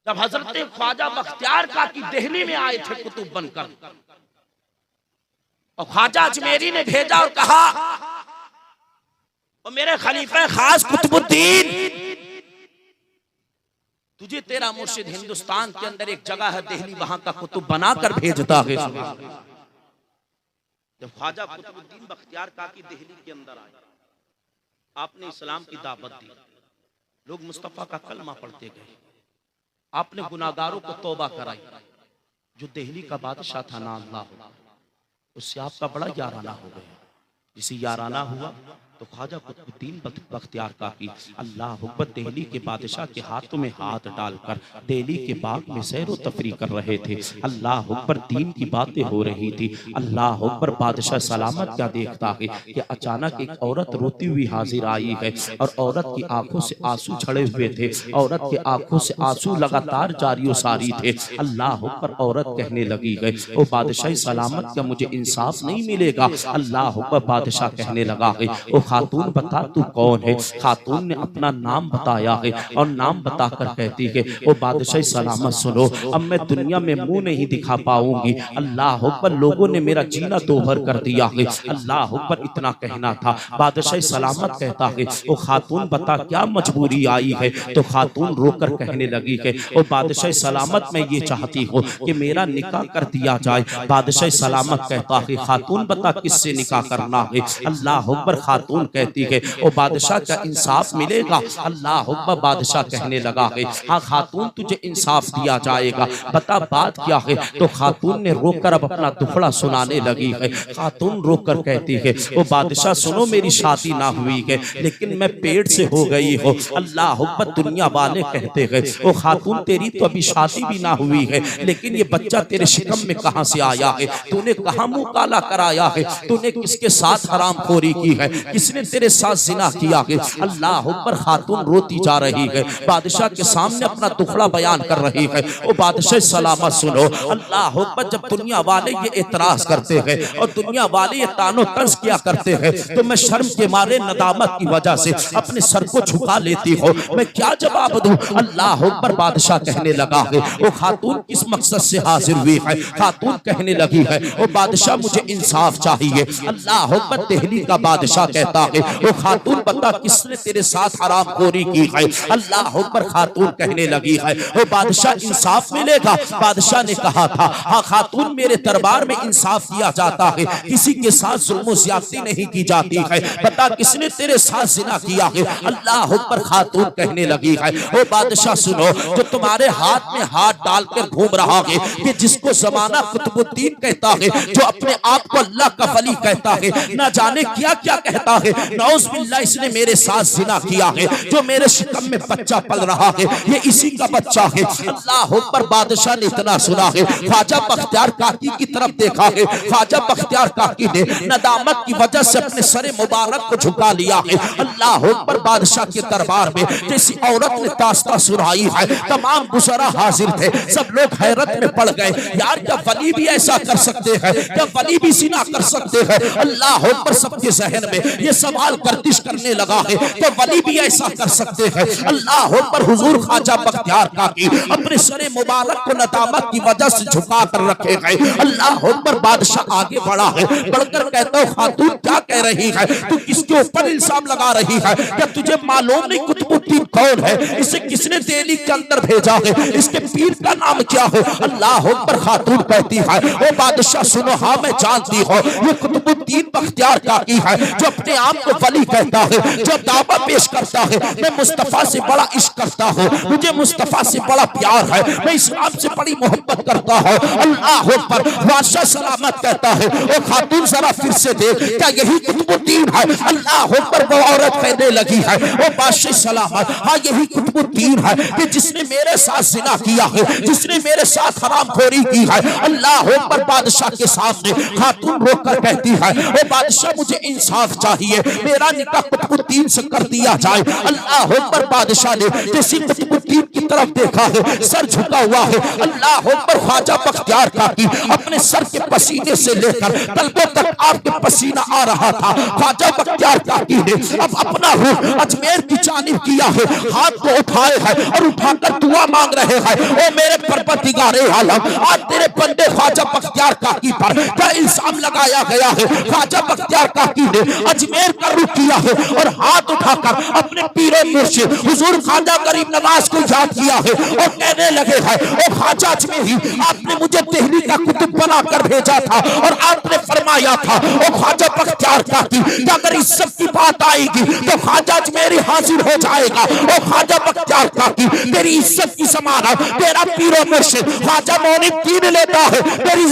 जब हजरत ख्वाजा बख्तियार काकी दिल्ली में आए थे कुतुब बनकर, और ख्वाजा अजमेरी ने भेजा और कहा, और मेरे खलीफा खास कुतुबुद्दीन, तुझे तेरा मुर्शिद हिंदुस्तान के अंदर एक जगह है दिल्ली, वहां का कुतुब बनाकर भेजता है। जब ख्वाजा कुतुबुद्दीन बख्तियार काकी दिल्ली के अंदर आए, आपने इस्लाम की दावत दी, लोग मुस्तफा का कलमा पढ़ते गए, आपने गुनाहगारों को तौबा कराई। जो दिल्ली का बादशाह था ना अल्लाह, उससे आपका बड़ा याराना हो गया। जिसे याराना हुआ तो ख्वाजा कुतुबुद्दीन बख्तियार काकी अल्लाह अकबर दिल्ली के बादशाह के हाथों में हाथ डालकर दिल्ली के बाग में सैर व तफरी कर रहे थे। अल्लाह अकबर दीन की बातें हो रही थी। अल्लाह अकबर बादशाह सलामत क्या देखता है कि अचानक एक औरत रोती हुई हाजिर आई है, और औरत की आंखों से आंसू झड़े हुए थे। औरत के आंखों से आंसू लगातार जारी व सारी थे। अल्लाह अकबर औरत कहने लगी है, ओ बादशाह सलामत क्या मुझे इंसाफ नहीं मिलेगा? अल्लाह अकबर बादशाह कहने लगा है, ओ खातून बता तू कौन है? खातून ने अपना नाम बताया है, और नाम बताकर कहती है, ओ बादशाह सलामत सुनो, अब मैं दुनिया में मुंह नहीं दिखा पाऊंगी। अल्लाह अकबर लोगों ने मेरा जीना दोहर कर दिया है। अल्लाह अकबर इतना कहना था। बादशाह सलामत कहता है, ओ खातून बता क्या मजबूरी आई है? तो खातून रोकर कहने लगी है, ओ बादशाह सलामत मैं ये चाहती हूँ कि मेरा निकाह कर दिया जाए। बादशाह सलामत कहता है, खातून बता किससे निकाह करना है? अल्लाह अकबर खातून कहती है, ओ बादशाह क्या इंसाफ मिलेगा? अल्लाह अकबर बादशाह कहने लगा है, हाँ खातून तुझे इंसाफ दिया जाएगा, बता बात क्या है? तो खातून ने रोकर अब अपना दुखड़ा सुनाने लगी है। खातून रोकर कहती है, ओ बादशाह सुनो, मेरी शादी ना हुई है, लेकिन मैं पेट से हो गई हूँ। अल्लाह अकबर दुनिया वाले कहते हैं, ओ खातून तेरी तो अभी शादी भी ना हुई है, लेकिन ये बच्चा तेरे शिकम में कहां से आया है? तूने कहां मुंह काला कराया है? तूने किसके साथ हरामखोरी की है? किसने तेरे साथ जिना किया है? अल्लाह अकबर खातून रोती जा रही है, बादशाह के सामने अपना दुखड़ा बयान कर रही है। ओ बादशाह सलामत सुनो, अल्लाह अकबर जब दुनिया वाले ये एतराज करते हैं और दुनिया वाले ये तानो तंज किया करते हैं, तो मैं शर्म के मारे नदामत की वजह से अपने सर को झुका लेती हूँ। मैं क्या जवाब दूं? अल्लाह अकबर बादशाह कहने लगा है, ओ खातून किस मकसद से हाजिर हुई है? खातून कहने लगी है, ओ बादशाह मुझे इंसाफ चाहिए। अल्लाह अकबर दिल्ली का बादशाह कहता है, ओ खातून बता किसने तेरे साथ हरामखोरी की है? अल्लाह अकबर खातून कहने लगी है, ओ बादशाह इंसाफ मिलेगा? बादशाह ने कहा था, हाँ खातून मेरे दरबार में इंसाफ किया जाता है, किसी के साथ जुल्म ज्यादती नहीं की जाती है, बता किसने तेरे साथ जिना किया है? अल्लाह अकबर खातून कहने लगी है, ओ बादशाह सुनो, जो तुम्हारे हाथ में हाथ डालकर घूम रहा है, कि जिसको जमाना कुतुबुद्दीन कहता है, जो अपने आप को अल्लाह का वली कहता है, ना जाने क्या क्या कहता है, नौज बिल्लाह इसने मेरे साथ जिना किया है। जो मेरे शिकम में बच्चा पल रहा है, ये इसी का बच्चा है। अल्लाह अकबर बादशाह ने इतना सुना है, ख्वाजा बख्तियार काकी की तरफ देखा है। ख्वाजा बख्तियार काकी ने नदामत की वजह से अपने सरे मुबारक को झुका लिया है। अल्लाह अकबर बादशाह के दरबार में जैसी औरत ने दास्तां सुनाई है, तमाम बुज़रा हाजिर थे, सब लोग हैरत में पड़ गए, यार क्या वली भी ऐसा कर सकते हैं? क्या वली भी जिना कर सकते हैं? अल्लाह अकबर सबके जहन में ये सवाल गर्दिश करने लगा है, क्या वली भी ऐसा कर सकते हैं? अल्लाह अकबर हुजूर ख्वाजा बख्तियार काकी अपने सरे मुबारक को नदामत की वजह से झुका कर रखे गए। अल्लाह अकबर बादशाह आगे बढ़ा है, बढ़कर कहता है, खातून क्या कह रही है? तू किसके ऊपर इल्जाम लगा रही है? क्या तुझे मालूम नहीं कुतुबुद्दीन कौन है? इसे किसने दिल्ली के अंदर भेजा है? इसके पीर का नाम क्या है? अल्लाह अकबर खातून कहती है, ओ बादशाह सुनो, हाँ मैं जानती हूँ, ये कुतुबुद्दीन बख्तियार काकी है, जो अपने आप को वली कहता है, जो दावा पेश करता है, मैं मुस्तफा से बड़ा इश्क करता हूँ, मुझे मुस्तफा से बड़ा प्यार है, मैं इस्लाम से बड़ी मोहब्बत करता हूँ। अल्लाह अकबर बादशाह सलामत कहता है, ओ खातून जरा फिर से देख, क्या यही कुतुबुद्दीन है? अल्लाह अकबर वो औरत कहने लगी है, ओ बादशाह सलामत, हाँ यही कुतुबुद्दीन है कि जिसने मेरे साथ जिना किया है, जिसने मेरे साथ हरामखोरी की है। अल्लाह अकबर बादशाह के सामने खातून रोककर कहती है, ओ बादशाह मुझे इंसाफ चाहिए। दिए मेरा निकाह कुतुबुद्दीन से कर दिया जाए। अल्लाह अकबर। बादशाह ने जैसे कुतुबुद्दीन की तरफ देखा है, सर झुका हुआ है। अल्लाह अकबर। ख्वाजा बख्तियार काकी अपने सर के पसीने से लेकर तलबों तक आपके पसीना आ रहा था। ख्वाजा बख्तियार काकी ने अब अपना रुख अजमेर की जानिब किया है, हाथ को उठाए है और उठाकर दुआ मांग रहे हैं। ओ मेरे परवरदिगारे आलम, आज तेरे बंदे ख्वाजा बख्तियार काकी पर क्या इल्जाम लगाया गया है। ख्वाजा बख्तियार काकी ने अजमेर का रुख किया है और हाथ उठाकर अपने पीरे मुर्शिद हुजूर ख्वाजा गरीब नवाज को याद किया है और कहने लगे हैं, ओ ख्वाजा अजमेरी, आपने मुझे दिल्ली का कुतुब बनाकर भेजा था और आपने फरमाया था ओ ख्वाजा बख्तियार काकी कि अगर इज्जत की बात आएगी तो ख्वाजा अजमेरी हाजिर हो जाएगा। ओ ख्वाजा बख्तियार काकी, तेरी इज्जत की समानत तेरा पीरो मुर्शिद ख्वाजा मोइनुद्दीन लेता है। तेरी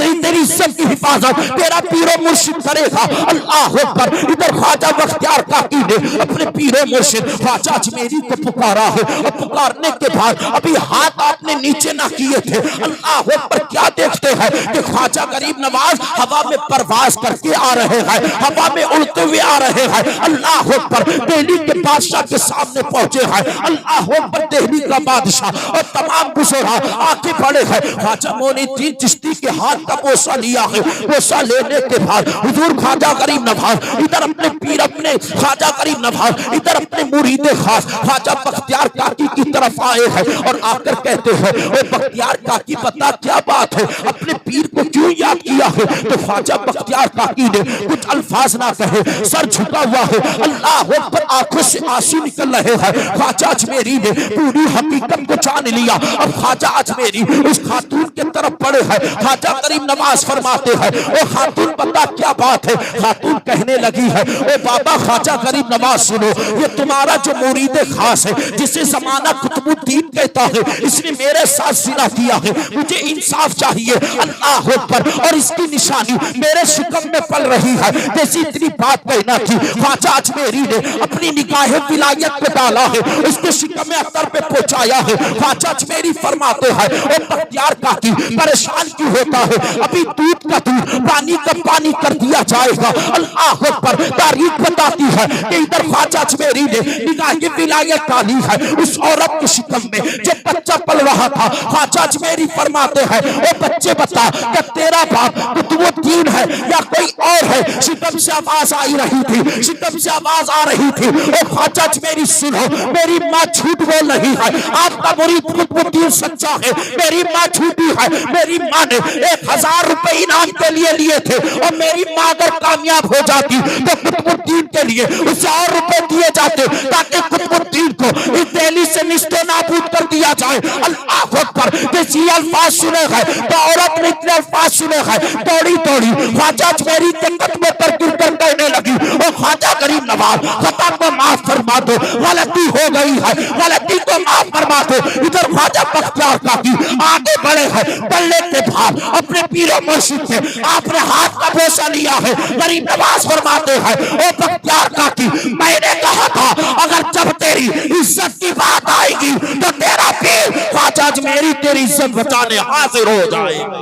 इज्जत की हिफाजत तेरा पीरो मुर्शिद करेगा। अल्लाह अकबर। इधर ख्वाजा बख्तियार काकी ने अपने पीरो मुर्शिद ख्वाजा अजमेरी को पुकारा है और पुकारने के बाद अभी हाथ आपने नीचे ना किए थे। अल्लाह अकबर। क्या देखते हैं कि ख्वाजा गरीब नवाज हवा में परवाज करके आ रहे हैं, हवा में उड़ते हुए आ रहे हैं। अल्लाह अकबर। दिल्ली के बादशाह के सामने पहुंचे हैं। अल्लाह अकबर। दिल्ली का बादशाह और तमाम बुजुर्ग आके पड़े हैं। ख्वाजा मोइनुद्दीन चिश्ती के हाथ का बोसा लिया है। बोसा लेने के बाद हुजूर ख्वाजा गरीब नवाज इधर अपने पीर अपने ख्वाजा गरीब नवाज इधर अपने मुरीद खास ख्वाजा बख्तियार काकी की तरफ आए हैं और आकर कहते हैं, ओ बख्तियार काकी बता क्या बात है, अपने पीर को क्यों याद किया है। तो ख्वाजा बख्तियार काकी ने कुछ अल्फाज ना कहे, सर झुका हुआ है। अल्लाह अकबर। आंखों से आंसू निकल रहे हैं। ख्वाजा अजमेरी ने पूरी हकीकत को जान लिया। अब ख्वाजा अजमेरी उस खातून के तरफ पड़े हैं। ख्वाजा गरीब नवाज फरमाते हैं, ओ खातून बता क्या बात है। खातून कहने लगी है, ओ बाबा ख्वाजा गरीब नवाज सुनो, ये तुम्हारा जो मुरीद खास है जिसे जमाना कुतुबुद्दीन कहता है, इसने मेरे साथ जिना किया है, मुझे इंसाफ चाहिए। अल्लाह अकबर। और इसकी निशानी मेरे शिकम में पल रही है। जैसी इतनी बात कहना थी, ख्वाजा अजमेरी ने अपनी निगाहें विलायत पे डाला है, उसके शिकम अख्तर पे पहुंचाया है। ख्वाजा अजमेरी फरमाते हैं, ओ बख्तियार काकी परेशान क्यों होता है, अभी दूध का दूध पानी का पानी कर दिया जाएगा। अल्लाह अकबर। तारीख बताती है कि इधर ख्वाजा अजमेरी ने निगाहें विलायत डाली है उस औरत के शिकम में जो बच्चा पल रहा था। ख्वाजा अजमेरी फरमाते हैं, ओ बच्चे बता क्या तेरा बाप कुतुबुद्दीन है या कोई और है। शिकम से आवाज आई रही थी, शिकम से आवाज आ रही थी, ओ ख्वाजा अजमेरी सुनो, मेरी माँ झूठ बोल रही है, आपका मुरीद कुतुबुद्दीन सच्चा है, मेरी माँ झूठी है। मेरी माँ ने 1000 रुपए इनाम के लिए थे और मेरी माँ अगर कामयाब हो जाती तो कुतुबुद्दीन के लिए उसे और रुपए दिए जाते ताकि कुतुबुद्दीन को इस दिल्ली से निस्ते नाबूद कर दिया जाए। अल्लाह अकबर। जैसे अल्फाज सुने गए तो औरत ने इतने अल्फाज सुने गए, दौड़ी दौड़ी ख्वाजा अजमेरी के कदमों पर गिरकर कहने लगी, ओ ख्वाजा गरीब नवाज खता को माफ फरमा दो, गलती हो गई है, गलती को माफ फरमा दो। इधर ख्वाजा बख्तियार काकी आगे बढ़े हैं, बढ़ने के बाद अपने पीरो मुर्शिद से आपने हाथ का बोसा लिया है। गरीब नवाज फरमाते हैं, ओ बख्तियार काकी मैंने कहा था अगर जब तेरी इज्जत की बात आएगी तो तेरा पीर ख्वाजा अजमेरी तेरी इज्जत बचाने हाजिर हो जाएगा।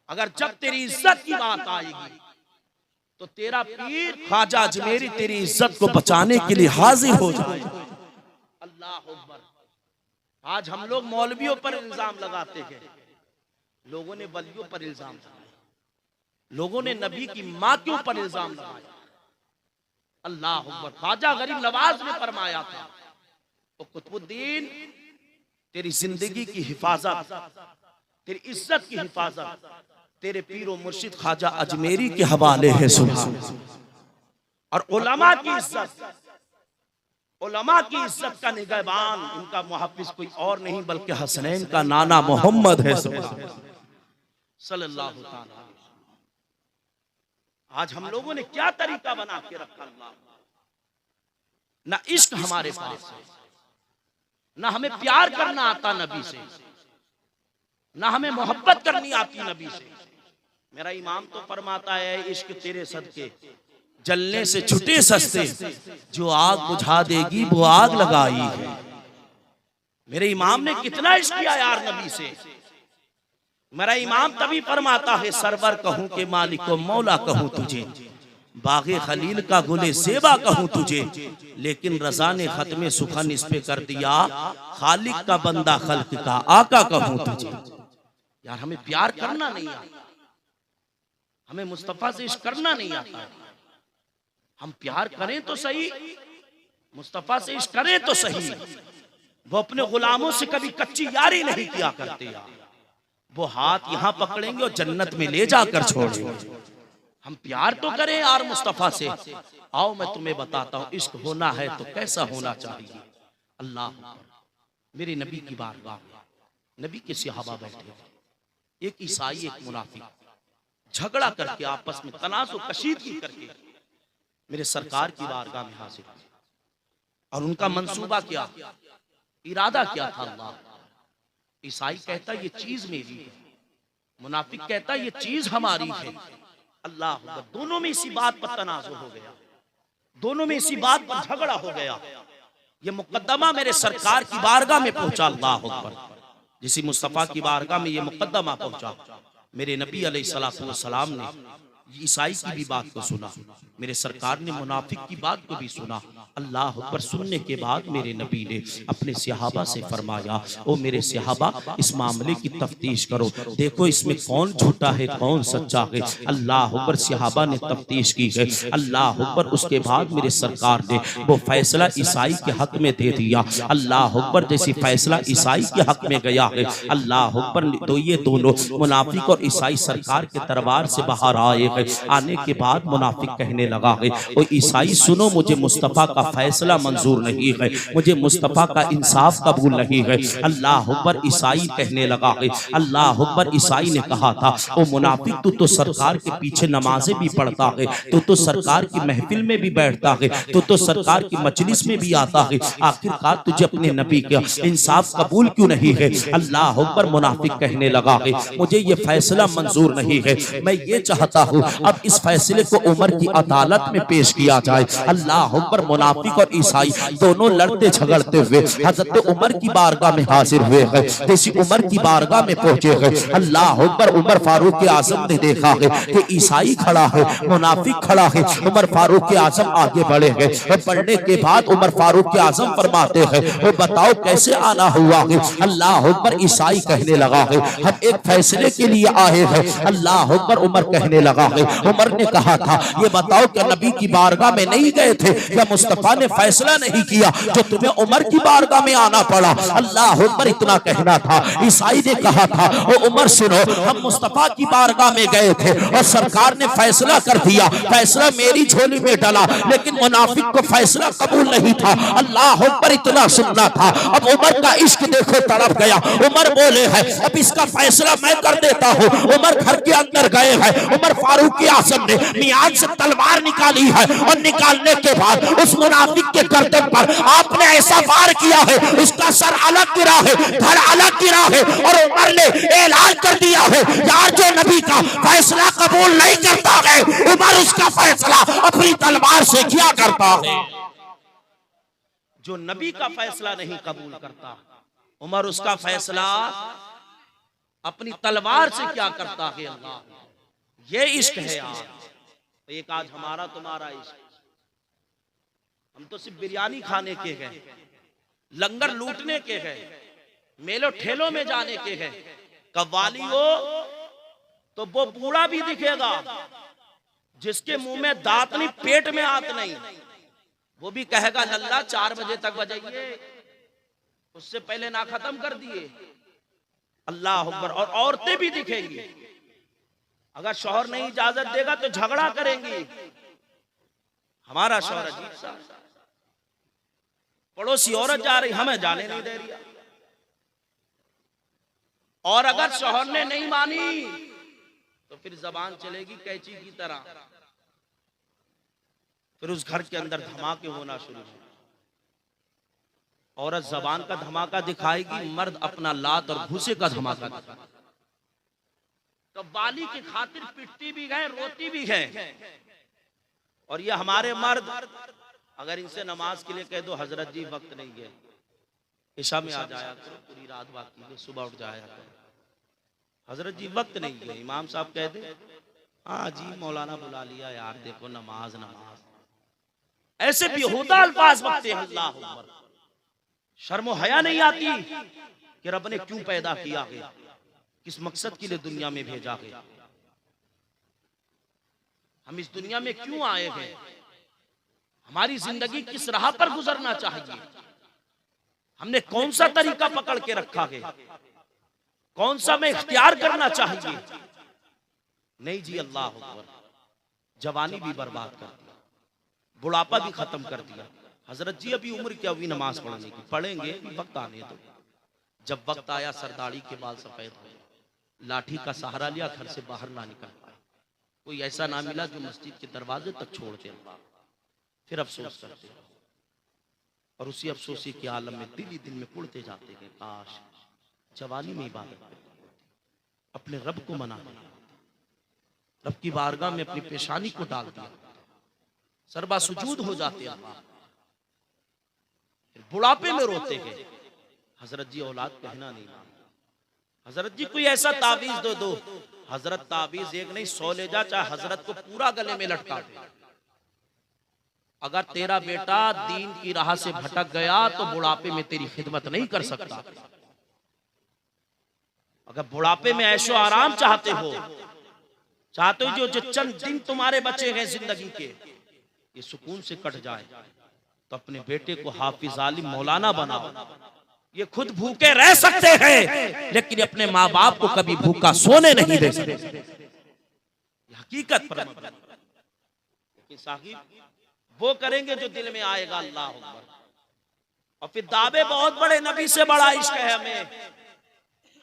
अगर जब तेरी इज्जत की बात आएगी तो तेरा पीर ख्वाजा अजमेरी तेरी इज्जत को बचाने के लिए हाजिर हो जाएगा। अल्लाह अकबर। आज हम लोग मौलवियों पर इल्जाम लगाते हैं, लोगों ने वलियों पर इल्जाम लगाया, लोगों ने नबी की मां के ऊपर इल्जाम लगाया। अल्लाह अकबर। ख्वाजा गरीब नवाज ने फरमाया था, तो कुतुबुद्दीन तेरी जिंदगी की हिफाजत, तेरी इज्जत की हिफाजत तेरे पीरो मुर्शिद ख्वाजा अजमेरी के हवाले है। सुभान। और उलमा की इज्जत, उलमा की इज्जत का निगहबान इनका मुहफ्फिज कोई और नहीं बल्कि हसनैन का नाना मोहम्मद है सल्लल्लाहु अलैहि। आज हम लोगों ने क्या तरीका बना के रखा, अल्लाह ना इश्क हमारे पास है, ना हमें प्यार करना आता नबी से, ना हमें मोहब्बत करनी आती नबी से। मेरा इमाम तो फरमाता है, इश्क तेरे सदके जलने से छुटे सस्ते, जो आग बुझा देगी वो आग लगाई है। मेरे इमाम ने कितना इश्क किया यार नबी से। मेरा इमाम तभी फरमाता है, सरवर कहूं के मालिक को मौला कहूं तुझे, बागे खलील का गुले सेबा कहूं तुझे, लेकिन रजा ने खत्मे सुखन इस पे कर दिया, खालिक का बंदा खल्क का आका कहूं तुझे। यार हमें प्यार करना नहीं आता, हमें मुस्तफा से इश्क करना नहीं आता। हम प्यार करें तो सही, मुस्तफा से इश्क करें तो सही। वो अपने गुलामों से कभी कच्ची यारी नहीं किया करते यार। वो हाथ यहां पकड़ेंगे और जन्नत में ले जाकर छोड़ेंगे। हम प्यार तो करें यार मुस्तफा से। आओ मैं तुम्हें बताता हूं इश्क होना है तो कैसा होना चाहिए। अल्लाह, मेरे नबी की बारगाह में नबी के सहाबा बैठे थे, एक ईसाई एक मुनाफिक झगड़ा करके आपस में तनाज़ुर कशीदगी करके मेरे सरकार की बारगाह में हाजिर हुए। और उनका मंसूबा क्या, इरादा क्या था। अल्लाह, ईसाई कहता ये चीज मेरी है, मुनाफिक कहता ये चीज हमारी है। अल्लाह, दोनों में इसी बात पर तनाज़ुर हो गया, दोनों में इसी बात पर झगड़ा हो गया। ये मुकद्दमा मेरे सरकार की बारगाह में पहुंचा। अल्लाह अकबर, जिसी मुस्तफा की बारगाह में ये मुकद्दमा पहुंचा, मेरे नबी अलैहिस्सलातु वस्सलाम ने ईसाई की भी बात को सुना, मेरे सरकार ने मुनाफिक की बात को भी सुना। अल्लाह अकबर, सुनने के बाद मेरे नबी ने अपने सहाबा से फरमाया, ओ मेरे सहाबा, इस मामले की तफ्तीश करो, देखो इसमें कौन झूठा है कौन सच्चा है। अल्लाह अकबर, सहाबा ने तफ्तीश की है। अल्लाह अकबर, उसके बाद मेरे सरकार ने वो फैसला ईसाई के हक में दे दिया। अल्लाह अकबर, जैसी फैसला ईसाई के हक में गया है, अल्लाह अकबर, तो ये दोनों मुनाफिक और ईसाई सरकार के दरबार से बाहर आए हैं। आने के बाद मुनाफिक कहने लगा है, ओ ईसाई सुनो, मुझे मुस्तफा का फैसला मंजूर नहीं है, मुझे मुस्तफा का इंसाफ कबूल नहीं है। अल्लाह अकबर, ईसाई कहने लगा है, अल्लाह अकबर, ईसाई ने कहा था, ओ मुनाफिक, तू तो सरकार के पीछे नमाजें भी पढ़ता है, तू तो सरकार की महफिल में भी बैठता है, तू तो सरकार की मजलिस में भी आता है, आखिरकार तुझे अपने नबी का इंसाफ कबूल क्यों नहीं है। अल्लाह अकबर, मुनाफिक कहने लगा है, मुझे ये फैसला मंजूर नहीं है, मैं ये चाहता हूँ अब इस फैसले को उमर की अदालत में पेश किया जाए। अल्लाह अकबर, मुनाफिक और ईसाई दोनों लड़ते झगड़ते हुए हजरत उमर की बारगाह में हाजिर हुए हैं। जैसे उमर की बारगाह में पहुंचे हैं, अल्लाह अकबर, उमर फारूक आजम ने देखा है कि ईसाई खड़ा है, मुनाफिक खड़ा है। उमर फारूक आजम आगे बढ़े हैं, बढ़ने के बाद उमर फारूक आजम फरमाते हैं, वो बताओ कैसे आना हुआ है। अल्लाह अकबर, ईसाई कहने लगा है, हम एक फैसले के लिए आए हैं। अल्लाह अकबर, उमर कहने लगा है, उमर ने कहा था, ये बताओ कि नबी की बारगाह में नहीं गए थे या मुस्तफा ने फैसला नहीं किया जो तुम्हें उमर की बारगाह में आना पड़ा। अल्लाह अकबर, इतना कहना था। ईसाई ने कहा था, ओ उमर सुनो, हम मुस्तफा की बारगाह में गए थे और सरकार ने फैसला कर दिया, फैसला मेरी झोली में डाला, लेकिन मुनाफिक को फैसला कबूल नहीं था। अल्लाह अकबर, इतना सुनना था। अब उमर का इश्क देखो तड़प गया। उमर बोले हैं, अब इसका फैसला मैं कर देता हूँ। उमर घर के अंदर गए हैं, उमर फारूक आजम ने मियाद से तलवार निकाली है और निकालने के बाद उस मुनाफिक के गर्दन पर आपने ऐसा वार किया है, उसका सर अलग गिरा है, धड़ अलग गिरा है, और उमर ने ऐलान कर दिया है, यार जो नबी का फैसला कबूल नहीं करता है, उमर उसका फैसला अपनी तलवार से किया करता है। जो नबी का फैसला नहीं कबूल करता, उमर उसका फैसला अपनी तलवार से क्या करता है। अल्लाह, ये इश्क है यार। एक आज हमारा तुम्हारा इश्क, हम तो सिर्फ बिरयानी खाने के हैं, लंगर लूटने के हैं, मेलों ठेलों में जाने के हैं। कव्वाली हो तो वो बूढ़ा भी दिखेगा जिसके मुंह में दांत नहीं, पेट में हाथ नहीं, वो भी कहेगा लल्ला 4 बजे तक बजाइए, उससे पहले ना खत्म कर दिए। अल्लाह अकबर। और औरतें भी दिखेंगी, अगर शौहर नहीं इजाजत देगा तो झगड़ा करेंगी। हमारा शौहर अजीब सा, पड़ोसी औरत जा रही, हमें जाने नहीं दे रही, और अगर शौहर ने नहीं मानी तो फिर जबान चलेगी कैंची की तरह, फिर उस घर के अंदर धमाके होना शुरू हो। औरत जबान का धमाका दिखाएगी, मर्द अपना लात और भूसे का धमाका दिखाएगा। कव्वाली की खातिर पिटती भी गए, रोती भी गए। और ये हमारे मर्द, अगर इनसे नमाज के लिए कह दो हजरत जी वक्त नहीं है, इशा में आ जाया करो, पूरी रात बाकी है, सुबह उठ जाया करो, हजरत जी वक्त नहीं है, इमाम साहब कह दे हाँ जी मौलाना बुला लिया यार, देखो नमाज नमाज, ऐसे बेहुदा अल्फाज बकते हैं। अल्लाह अकबर, शर्म हया नहीं आती कि रब ने क्यों पैदा किया है, किस मकसद के लिए दुनिया में भेजा है, हम इस दुनिया में क्यों आए हैं, हमारी जिंदगी किस राह पर गुजरना चाहिए, हमने कौन सा तरीका पकड़ के रखा है, कौन सा में इख्तियार करना चाहिए। नहीं जी, अल्लाह अकबर, जवानी भी बर्बाद कर दिया, बुढ़ापा भी खत्म कर दिया। हजरत जी अभी उम्र क्या हुई नमाज पढ़ने की, पढ़ेंगे वक्त आने दो। जब वक्त आया सरदारी के बाल सफेद हुए, लाठी का सहारा लिया, घर से बाहर ना निकल पाए, कोई ऐसा ना मिला जो मस्जिद के दरवाजे तक छोड़ दे। फिर अफसोस करते और उसी अफसोसी के आलम में दिल ही दिल में कुड़ते जाते हैं, काश जवानी में इबादत करते, अपने रब को मना लिया, रब की बारगाह में अपनी पेशानी को डाल दिया, सरबा सुजूद हो जाते हैं, फिर बुढ़ापे में रोते हैं। हजरत जी औलाद कहना नहीं मानता, हजरत जी कोई ऐसा ताबीज दो दो। हजरत ताबीज एक नहीं 100 ले जा, चाहे हजरत को पूरा गले में लटका दे। अगर तेरा बेटा दीन की राह से भटक गया तो बुढ़ापे में तेरी खिदमत नहीं कर सकता। अगर बुढ़ापे में ऐशो आराम चाहते हो जो चंद दिन तुम्हारे बचे हैं जिंदगी के, ये सुकून से कट जाए, तो अपने बेटे को हाफिज आलिम मौलाना बनाओ। ये खुद भूखे रह सकते हैं लेकिन अपने माँ बाप को कभी भूखा सोने नहीं दे सकते, हकीकत पर। लेकिन साहिब वो करेंगे जो दिल में आएगा। अल्लाह अकबर। और फिर दावे बहुत बड़े, नबी से बड़ा इश्क है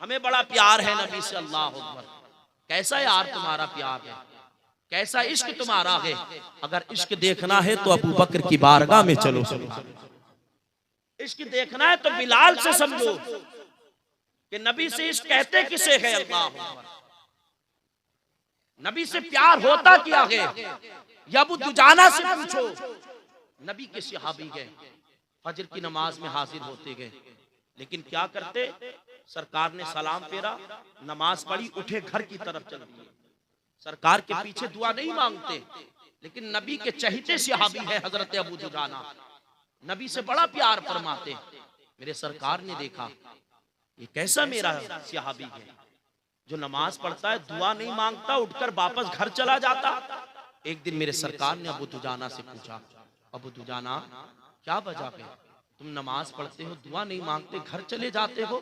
हमें बड़ा प्यार है नबी से। अल्लाह अकबर, कैसा यार तुम्हारा प्यार है, कैसा इश्क तुम्हारा है। अगर इश्क देखना है तो अबू बकर की बारगाह में चलो, इश्क देखना है तो बिलाल से समझो कि नबी से इश्क कहते किसे है। अल्लाह अकबर, नबी से प्यार होता क्या है, या अबू दुजाना से पूछो। नबी के सहाबी गए, फजर की नमाज में हाजिर होते गए, लेकिन क्या करते, सरकार ने सलाम फेरा, नमाज पढ़ी, उठे घर की तरफ चल दिए। सरकार के पीछे दुआ नहीं मांगते, लेकिन नबी के चहीते सहाबी है हजरत अबू दुजाना, नबी से बड़ा प्यार फरमाते। मेरे सरकार ने देखा ये कैसा मेरा सहाबी है जो नमाज पढ़ता है, दुआ नहीं मांगता, उठकर वापस घर चला जाता। एक दिन मेरे सरकार ने अबू दुजाना से पूछा, अबू दुजाना क्या वजह है, तुम नमाज पढ़ते हो, दुआ नहीं मांगते, घर चले जाते हो,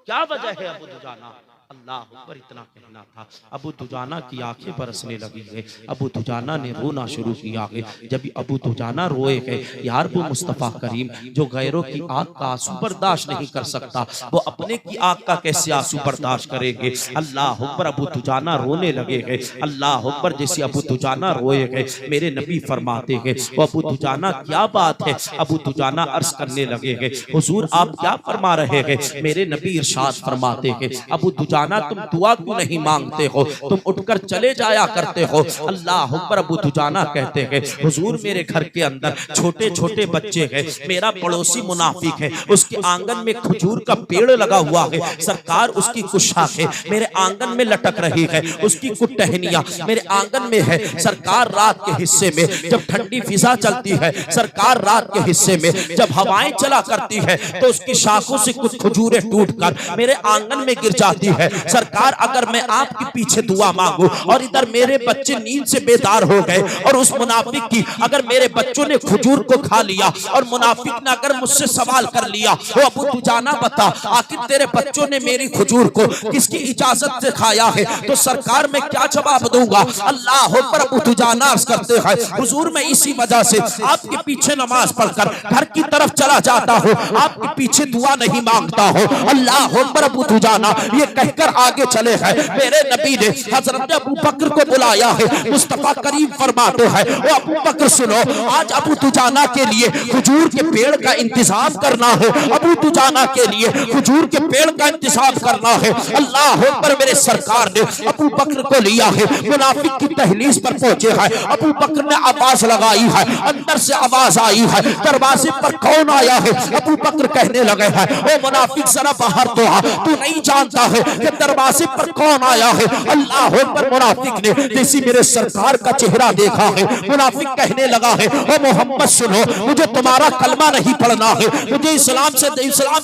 क्या वजह है अबू दुजाना। अल्लाह अकबर, इतना कहना था। अबू दुजाना की आंखें बरसने लगी है, अबू दुजाना ने रोना शुरू किया है। जब अबू दुजाना रोए है, यार वो मुस्तफ़ा करीम जो गैरों की आंख का आंसू बर्दाश्त नहीं कर सकता, वो अपने की आंख का कैसे आंसू बर्दाश्त करेंगे। अल्लाह अकबर, अबू दुजाना रोने लगे हैं। अल्लाह अकबर, जैसे अबू दुजाना रोए हैं, मेरे नबी फरमाते हैं, वो अबू दुजाना क्या बात है। अबू दुजाना अर्ज करने लगे हैं, हुजूर आप क्या फरमा रहे हैं। मेरे नबी इरशाद फरमाते हैं, अबू दुजाना तुम दुआ क्यों नहीं मांगते हो, तुम उठकर चले जाया करते हो। अल्लाह अकबर, अबू दुजाना कहते हैं, हुजूर मेरे घर के अंदर छोटे छोटे बच्चे हैं, मेरा पड़ोसी मुनाफिक है, उसके आंगन में खजूर का पेड़ लगा हुआ है, सरकार उसकी कुछ शाखें मेरे आंगन में लटक रही है, उसकी कुछ टहनियां मेरे आंगन में है। सरकार रात के हिस्से में जब ठंडी फिजा चलती है, सरकार रात के हिस्से में जब हवाएं चला करती है, तो उसकी शाखों से कुछ खजूरें टूटकर मेरे आंगन में गिर जाती है। सरकार अगर मैं आपके पीछे दुआ मांगू और इधर मेरे बच्चे नींद से बेदार हो गए, और उस मुनाफिक की अगर मेरे बच्चों ने खजूर को खा लिया और मुनाफिक ने अगर मुझसे सवाल कर लिया, वो अबू दुजाना बता आखिर तेरे बच्चों ने मेरी खजूर को किसकी इजाजत से खाया है, तो सरकार मैं क्या जवाब दूंगा। अल्लाह अकबर, अबू दुजाना अर्ज करते हैं, हुजूर मैं इसी वजह से आपके पीछे नमाज पढ़कर घर की तरफ चला जाता हूँ, आपके पीछे दुआ नहीं मांगता हूँ। अल्लाह अकबर, अबू दुजाना ये कहकर आगे चले हैं। मेरे नबी ने हजरत अबू बकर को बुलाया है, मुस्तफा करीम फरमाते हैं, ओ अबू बकर सुनो, आज अबू दुजाना के लिए खजूर के पेड़ का इंतजाम करना है, अबू दुजाना के लिए खजूर के पेड़ का इंतजाम करना है। अल्लाह अकबर, मेरे सरकार ने अबू बकर को लिया है, मुनाफिक की दहलीज पर पहुंचे हैं। अबू बकर ने आवाज लगाई है, अंदर से आवाज आई है, दरवाजे पर कौन आया है। अबू बकर कहने लगे हैं, ओ मुनाफिक जरा बाहर तो आ, तू नहीं जानता है कि दरवाजे पर कौन आया है। अल्लाह अकबर। मुनाफिक ने जैसी मेरे सरकार का चेहरा देखा है, मुनाफिक कहने लगा है, ओ मोहम्मद सुनो, मुझे तुम्हारा कलमा नहीं पढ़ना है, मुझे इस्लाम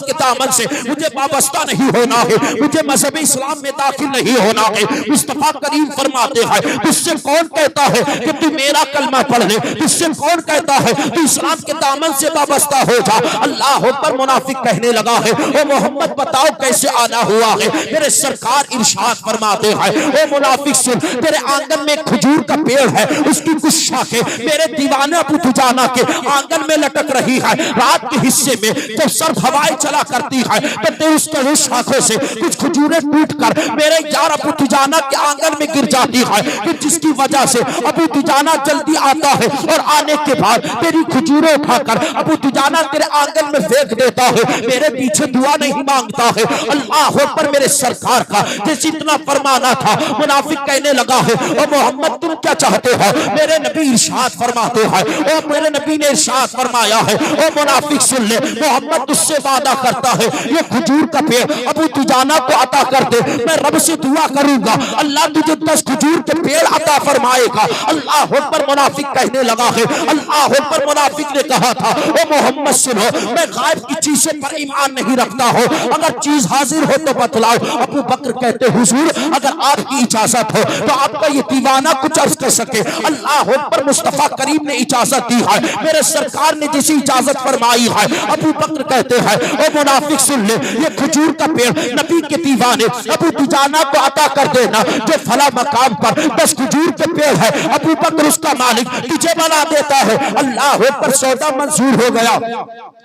के दामन से मुझे वाबस्ता नहीं होना है, मुझे मजहब इस्लाम में दाखिल नहीं होना है। मुस्तफा करीम फरमाते हैं, तुझसे कौन कहता है कि तू मेरा कलमा पढ़ ले, तुझसे कौन कहता है तू इस्लाम के दामन से वाबस्ता हो जा। अल्लाह अकबर। मुनाफिक कहने लगा है, ओ मोहम्मद बताओ कैसे आना हुआ है। मेरे सरकार इरशाद फरमाते हैं, ओ मुनाफिक सुन, तेरे आंगन में खजूर का पेड़ है, उसकी कुछ शाखें मेरे दीवाना अबू दुजाना के आंगन में लटक रही है। रात के हिस्से में जब सर्द हवाएं चला करती है तो उसके शाखों से कुछ खजूरें टूटकर मेरे यार अबू दुजाना के आंगन में गिर जाती है, कि जिसकी वजह से अबू दुजाना जल्दी आता है और आने के बाद तेरी खजूरें उठाकर अबू दुजाना तेरे आंगन में फेंक देता है, मेरे पीछे दुआ नहीं मांगता है। अल्लाह अकबर। मेरे सरकार का जैसे इतना फरमाना था, मुनाफिक कहने लगा है, ओ मोहम्मद तुम क्या चाहते हो। मेरे नबी इरशाद फरमाते हैं, ओ मेरे नबी ने इरशाद फरमाया है, ओ मुनाफिक सुन ले, मोहम्मद तुझसे वादा करता है, ये खजूर का पेड़ अबू दुजाना को अता कर दे, मैं रब से दुआ करूंगा, अल्लाह तुझे 10 खजूर के पेड़ अता फरमाएगा। अल्लाह अकबर। मुनाफिक कहने लगा है, अल्लाह अकबर। मुनाफिक ने कहा था, ओ मोहम्मद सुनो, मैं गायब की चीजें पर ईमान नहीं रखता हूं, अगर चीज हाजिर हो तो बतलाओ। अबू बकर कहते, हुजूर अगर आपकी इजाजत हो तो आपका ये दीवाना कुछ अर्ज कर सके। अल्लाह अकबर। मुस्तफा करीम ने इजाजत दी है, मेरे सरकार ने जिसे इजाजत फरमाई है। अबू बकर कहते हैं, ओ मुनाफिक सुन ले, ये खजूर का पेड़ नबी के दीवाने अबू दुजाना को अता कर देना, जो फला मकाम पर 10 खजूर के पेड़ है, अबू बकर उसका मालिक तुझे बना देता है। अल्लाह अकबर। सौदा मंजूर हो गया।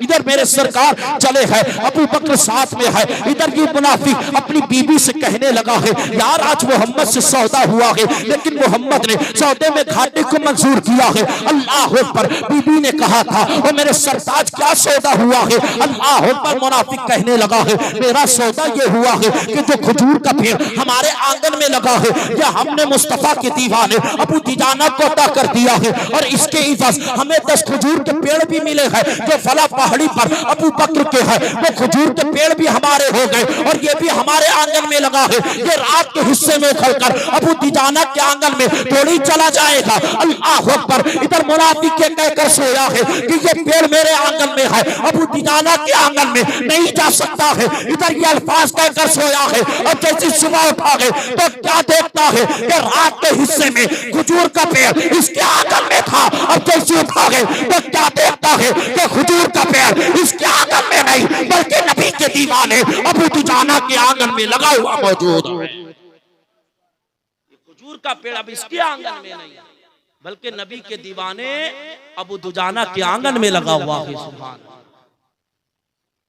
इधर मेरे सरकार चले हैं, अबू बकर साथ में है। इधर ये मुनाफिक अपनी बीबी से कहने लगा है, यार आज मोहम्मद से सौदा हुआ है, लेकिन मोहम्मद ने सौदे में घाटे को मंजूर किया है। अल्लाह अकबर। बीबी ने कहा था, ओ मेरे सरताज क्या सौदा हुआ है। अल्लाह अकबर। मुनाफिक कहने लगा है, मेरा सौदा ये हुआ है कि जो खजूर का पेड़ हमारे आंगन में लगा है, यह हमने मुस्तफा के दीवाने अबू दुजाना को अता कर दिया है, और इसके इवज हमें 10 खजूर के पेड़ भी मिले हैं, जो फला पहाड़ी पर अबू बकर के है, वो खजूर के पेड़ भी हमारे हो गए, और ये भी हमारे आंगन में लगा है। ये रात के हिस्से में उखड़कर अबू दुजाना के आंगन में थोड़ी चला जाएगा। अल्लाह अकबर। इधर मुनाफिक के कहकर सोया है कि ये पेड़ मेरे आंगन में है, अबू दुजाना के आंगन में नहीं जा सकता है। इधर ये अल्फाज कहकर सोया है, और जैसे सुबह उठा गए तो क्या देखता है कि रात के हिस्से में खजूर का पेड़ इसके आंगन में था, और जैसे उठा गए तो क्या देखता है कि खजूर का पेड़ इसके आंगन में नहीं, बल्कि नबी के दीवाने अबू दुजाना के आंगन में लगा हुआ मौजूद है। खजूर का पेड़ अब इसके आंगन में नहीं, बल्कि नबी के दीवाने अबू दुजाना के आंगन में लगा हुआ है। सुभान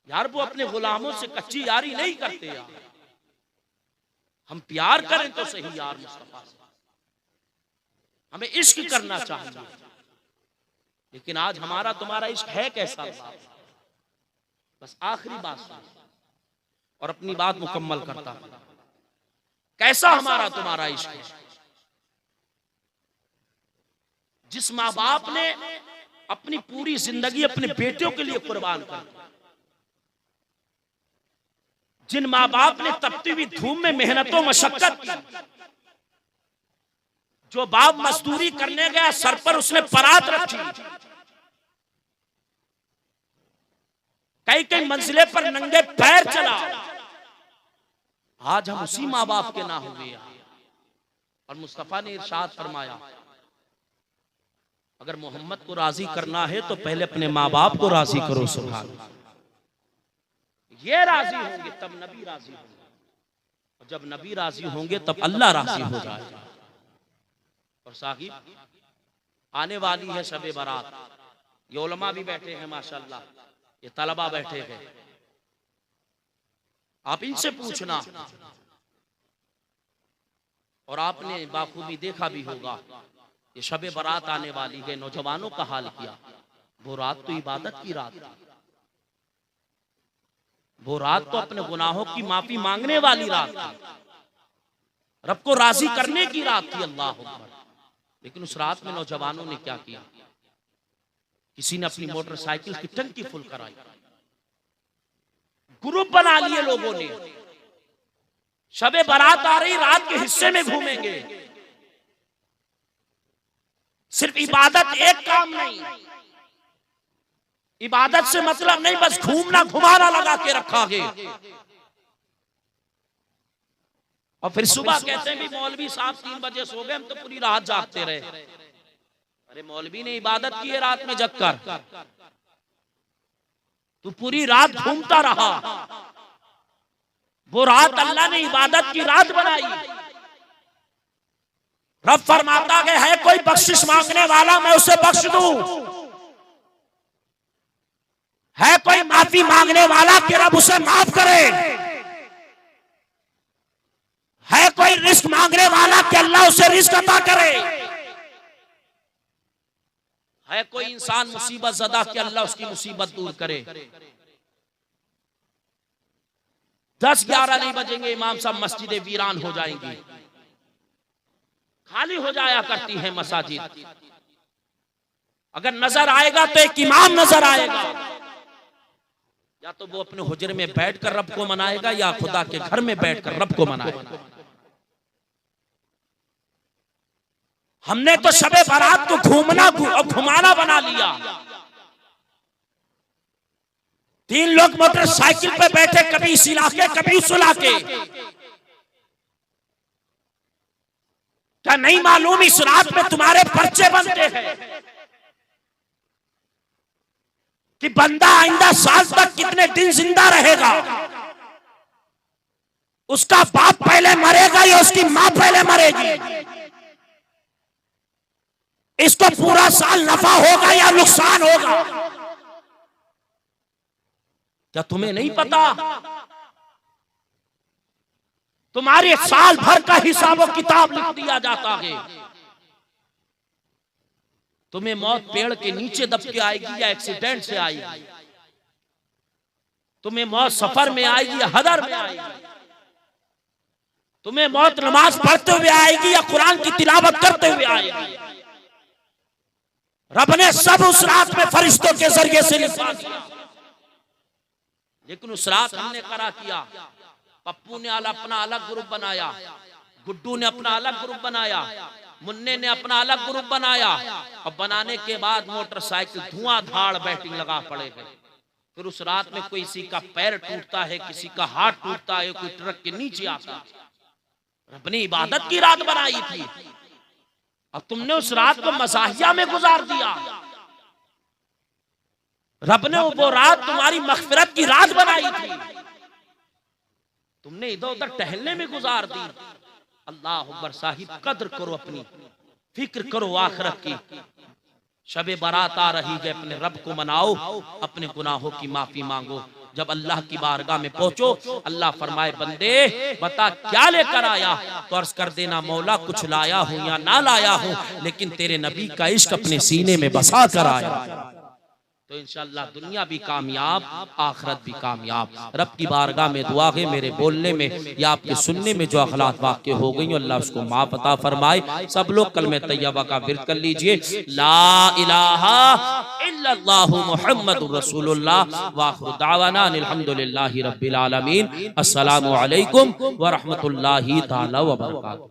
यार, वो अपने गुलामों से कच्ची यारी नहीं करते यार, हम प्यार करें तो सही यार, मुस्तफा से हमें इश्क करना चाहिए। लेकिन आज हमारा तुम्हारा इश्क है कैसा। बस आखिरी बात और अपनी बात मुकम्मल करता हूं, कैसा हमारा तुम्हारा इश्क है। जिस माँ बाप ने अपनी पूरी जिंदगी अपने बेटियों के लिए कुर्बान कर दी, जिन माँ बाप ने तपती हुई धूम में मेहनतों मशक्कत की, जो बाप मजदूरी करने गया सर पर उसने परात रखी, कई कई मंजिले पर नंगे पैर चला, आज हम उसी माँ बाप के ना हुए। और मुस्तफा ने इरशाद फरमाया, अगर मोहम्मद को राजी करना है तो पहले अपने माँ बाप को राजी करो। सुभान, ये राजी होंगे तब नबी राजी होंगे, और जब नबी राजी होंगे तब अल्लाह राजी हो जाएगा। और साहिब, आने वाली है शबे बारात, ये उलमा भी बैठे हैं माशाल्लाह, ये तलबा बैठे हैं, आप इनसे पूछना, और आपने बाखूबी देखा भी होगा, ये शबे बारात आने वाली है, नौजवानों का हाल किया। वो रात तो इबादत की रात थी, वो रात तो अपने गुनाहों की माफी मांगने वाली रात थी, रब को राजी करने की रात थी। अल्लाह अकबर। लेकिन उस रात में नौजवानों ने क्या किया, किसी ने अपनी मोटरसाइकिल की टंकी फुल कराई, ग्रुप बना लिए लोगों ने शबे बारात आ रही, रात के हिस्से में घूमेंगे। सिर्फ इबादत एक काम नहीं, इबादत से मतलब नहीं बस घूमना घुमाना लगा के रखा है। और फिर सुबह कहते हैं भी मौलवी साहब 3 बजे सो गए, हम तो पूरी रात जागते रहे। अरे मौलवी ने इबादत की है रात में जगकर, तू पूरी रात घूमता रहा। वो रात अल्लाह ने इबादत की रात बनाई। रब फरमाता है कोई बख्शिश मांगने वाला मैं उसे बख्श दूं, है कोई माफी मांगने वाला कि रब उसे माफ करे, है कोई रिस्क मांगने वाला कि अल्लाह उसे रिस्क अता करे, है कोई इंसान मुसीबत ज़दा कि अल्लाह उसकी मुसीबत दूर करे। 10-11 नहीं बजेंगे, इमाम साहब मस्जिदें वीरान हो जाएंगी, खाली हो जाया करती है मसाजिद। अगर नजर आएगा तो एक इमाम नजर आएगा, या तो वो अपने हुजरे में बैठकर रब को मनाएगा या खुदा के घर में बैठकर रब को मनाएगा। हमने तो शबे बारात को घूमना और घुमाना बना लिया। 3 लोग मोटरसाइकिल पे बैठे, कभी इस इलाके कभी उस इलाके। क्या नहीं मालूम इस रात में तुम्हारे पर्चे बनते हैं कि बंदा आइंदा साल तक कितने दिन जिंदा रहेगा, उसका बाप पहले मरेगा या उसकी मां पहले मरेगी, इसको पूरा साल नफा होगा या नुकसान होगा। क्या तुम्हें नहीं पता? तुम्हारे साल भर का हिसाब और किताब लिख दिया जाता है। तुम्हें मौत पेड़ के नीचे दब के आएगी या एक्सीडेंट से आएगी, तुम्हें मौत सफर में आएगी या हदर में आएगी, तुम्हें मौत नमाज पढ़ते हुए आएगी या कुरान की तिलावत करते हुए आएगी। रब ने सब उस रात में फरिश्तों के जरिए से लिखवा दिया, लेकिन उस रात हमने करा किया। पप्पू ने अपना अलग ग्रुप बनाया, गुड्डू ने अपना अलग ग्रुप बनाया, मुन्ने ने अपना अलग ग्रुप बनाया, और बनाने के बाद मोटरसाइकिल धुआंधार बैटिंग लगा पड़े गए। फिर उस रात में कोई किसी का पैर टूटता है, किसी का हाथ टूटता है, कोई ट्रक के नीचे आता है। रब ने इबादत की रात बनाई थी और तुमने उस रात को मज़ाहिया में गुजार दिया। रब ने वो रात तुम्हारी मग़फ़िरत की रात बनाई थी, तुमने इधर उधर टहलने में गुजार दी। अल्लाह अकबर साहिब, कद्र करो, अपनी फिक्र करो आखिरत की। शबे बारात आ रही है, अपने रब को मनाओ, अपने गुनाहों की माफी मांगो। जब अल्लाह की बारगाह में पहुंचो, अल्लाह फरमाए बंदे बता क्या लेकर आया, तो अर्ज कर देना मौला कुछ लाया हूं या ना लाया हूं, लेकिन तेरे नबी का इश्क अपने सीने में बसा कर आया। तो इंशाअल्लाह दुनिया भी कामयाब, आखिरत भी कामयाब। रब की बारगाह में दुआ है मेरे बोलने में या आपके सुनने में जो अखलात वाक़े हो गई, अल्लाह उसको माफ़ अता फरमाए। सब लोग कलमे तैयबा का विर्द कर लीजिए, ला इलाहा इल्लल्लाहु मुहम्मदुर रसूलुल्लाह व आखिरु दावाना अल्हम्दुलिल्लाहि रब्बिल आलमीन। अस्सलामु अलैकुम व रहमतुल्लाहि तआला व बरकातहू।